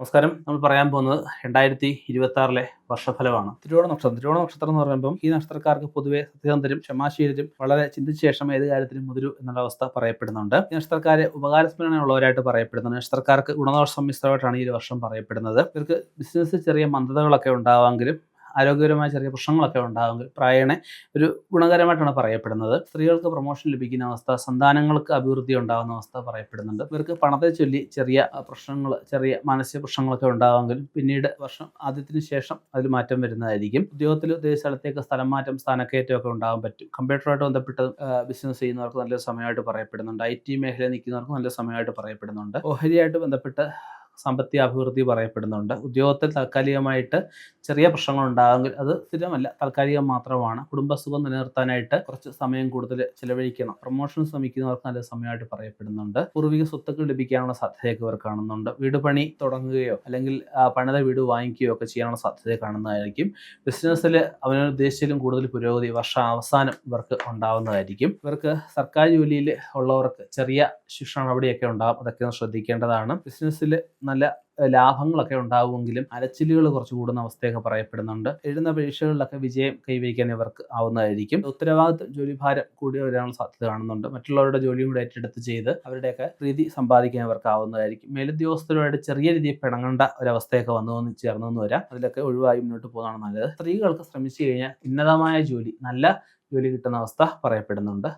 നമസ്കാരം. നമ്മൾ പറയാൻ പോകുന്നത് 2026 വർഷഫലമാണ്. തിരുവോണ നക്ഷത്രം എന്ന് പറയുമ്പോൾ ഈ നക്ഷത്രക്കാർക്ക് പൊതുവെ സത്യസന്ധരും ക്ഷമാശീലരും വളരെ ചിന്തിച്ച ശേഷം ഏത് കാര്യത്തിലും മുതിരു എന്നുള്ള അവസ്ഥ പറയപ്പെടുന്നുണ്ട്. ഈ നക്ഷത്രക്കാരെ ഉപകാരസ്മരണയുള്ളവരായിട്ട് പറയപ്പെടുന്നു. നക്ഷത്രക്കാർക്ക് ഗുണദോഷ സമ്മിശ്രമായിട്ടാണ് ഈ ഒരു വർഷം പറയപ്പെടുന്നത്. ഇവർക്ക് ബിസിനസ് ചെറിയ മന്ദതകളൊക്കെ ഉണ്ടാവാമെങ്കിലും ആരോഗ്യപരമായ ചെറിയ പ്രശ്നങ്ങളൊക്കെ ഉണ്ടാകുമെങ്കിൽ പ്രായണ ഒരു ഗുണകരമായിട്ടാണ് പറയപ്പെടുന്നത്. സ്ത്രീകൾക്ക് പ്രൊമോഷൻ ലഭിക്കുന്ന അവസ്ഥ, സന്താനങ്ങൾക്ക് അഭിവൃദ്ധി ഉണ്ടാകുന്ന അവസ്ഥ പറയപ്പെടുന്നുണ്ട്. ഇവർക്ക് പണത്തെ ചൊല്ലി ചെറിയ പ്രശ്നങ്ങൾ, ചെറിയ മാനസിക പ്രശ്നങ്ങളൊക്കെ ഉണ്ടാകുമെങ്കിലും പിന്നീട് വർഷം ആദ്യത്തിന് ശേഷം അതിൽ മാറ്റം വരുന്നതായിരിക്കും. ഉദ്യോഗത്തിൽ ഉദ്ദേശ സ്ഥലത്തേക്ക് സ്ഥലം മാറ്റം, സ്ഥാനക്കയറ്റം ഒക്കെ ഉണ്ടാകാൻ പറ്റും. കമ്പ്യൂട്ടറുമായിട്ട് ബന്ധപ്പെട്ട് ബിസിനസ് ചെയ്യുന്നവർക്ക് നല്ല സമയമായിട്ട് പറയപ്പെടുന്നുണ്ട്. IT മേഖലയിൽ നിൽക്കുന്നവർക്ക് നല്ല സമയമായിട്ട് പറയപ്പെടുന്നുണ്ട്. ഓഹരിയായിട്ട് ബന്ധപ്പെട്ട് സാമ്പത്തിക അഭിവൃദ്ധി പറയപ്പെടുന്നുണ്ട്. ഉദ്യോഗത്തിൽ താൽക്കാലികമായിട്ട് ചെറിയ പ്രശ്നങ്ങൾ ഉണ്ടാകുമെങ്കിൽ അത് സ്ഥിരമല്ല, താൽക്കാലികം മാത്രമാണ്. കുടുംബസുഖം നിലനിർത്താനായിട്ട് കുറച്ച് സമയം കൂടുതൽ ചിലവഴിക്കണം. പ്രൊമോഷൻ ശ്രമിക്കുന്നവർക്ക് നല്ല സമയമായിട്ട് പറയപ്പെടുന്നുണ്ട്. പൂർവിക സ്വത്തുക്കൾ ലഭിക്കാനുള്ള സാധ്യതയൊക്കെ ഇവർ കാണുന്നുണ്ട്. വീട് പണി തുടങ്ങുകയോ അല്ലെങ്കിൽ പണിത വീട് വാങ്ങിക്കുകയോ ഒക്കെ ചെയ്യാനുള്ള സാധ്യത കാണുന്നതായിരിക്കും. ബിസിനസ്സിൽ അവനവൻ ഉദ്ദേശിച്ചാലും കൂടുതൽ പുരോഗതി വർഷാവസാനം ഇവർക്ക് ഉണ്ടാവുന്നതായിരിക്കും. ഇവർക്ക് സർക്കാർ ജോലിയിൽ ഉള്ളവർക്ക് ചെറിയ ശിക്ഷ നടപടിയൊക്കെ ഉണ്ടാകും. അതൊക്കെ ശ്രദ്ധിക്കേണ്ടതാണ്. ബിസിനസ്സിൽ നല്ല ലാഭങ്ങളൊക്കെ ഉണ്ടാകുമെങ്കിലും അലച്ചിലുകൾ കുറച്ച് കൂടുന്ന അവസ്ഥയൊക്കെ പറയപ്പെടുന്നുണ്ട്. എഴുതുന്ന പരീക്ഷകളിലൊക്കെ വിജയം കൈവരിക്കാൻ ഇവർക്ക് ആവുന്നതായിരിക്കും. ഉത്തരവാദിത്വം, ജോലിഭാരം കൂടി വരാനുള്ള സാധ്യത കാണുന്നുണ്ട്. മറ്റുള്ളവരുടെ ജോലിയും കൂടെ ഏറ്റെടുത്ത് ചെയ്ത് അവരുടെയൊക്കെ പ്രീതി സമ്പാദിക്കാൻ ഇവർക്ക് ആവുന്നതായിരിക്കും. മേലുദ്യോഗസ്ഥരുമായിട്ട് ചെറിയ രീതിയിൽ പിണങ്ങേണ്ട ഒരവസ്ഥയൊക്കെ വന്നു ചേർന്നു വരാം. അതിലൊക്കെ ഒഴിവായി മുന്നോട്ട് പോകുന്നതാണ് നല്ലത്. സ്ത്രീകൾക്ക് ശ്രമിച്ചു കഴിഞ്ഞാൽ ഉന്നതമായ ജോലി, നല്ല ജോലി കിട്ടുന്ന അവസ്ഥ പറയപ്പെടുന്നുണ്ട്.